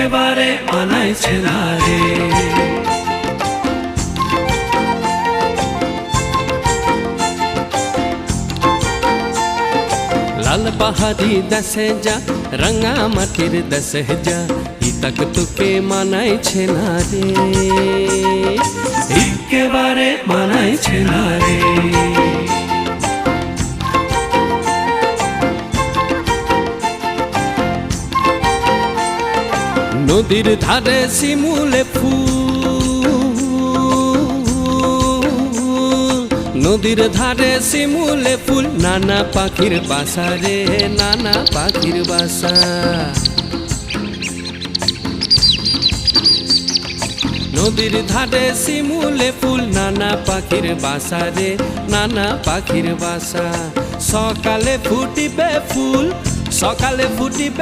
একেবারে মানাইছে না রে। লাল পাহাড়ি দেশে যা, রাঙা মাটির দেশে যা, ইতাক তোকে মানাইছে না রে, একেবারে মানাইছে না রে। নদীর ধারে শিমুলে ফুল, নদীর ধারে শিমুলে ফুল, নানা পাখির বাসা রে, নানা পাখির বাসা। নদীর ধারে শিমুলে ফুল, নানা পাখির বাসা রে, নানা পাখির বাসা। সকালে ফুটিবে ফুল, সকালে ফুটিবে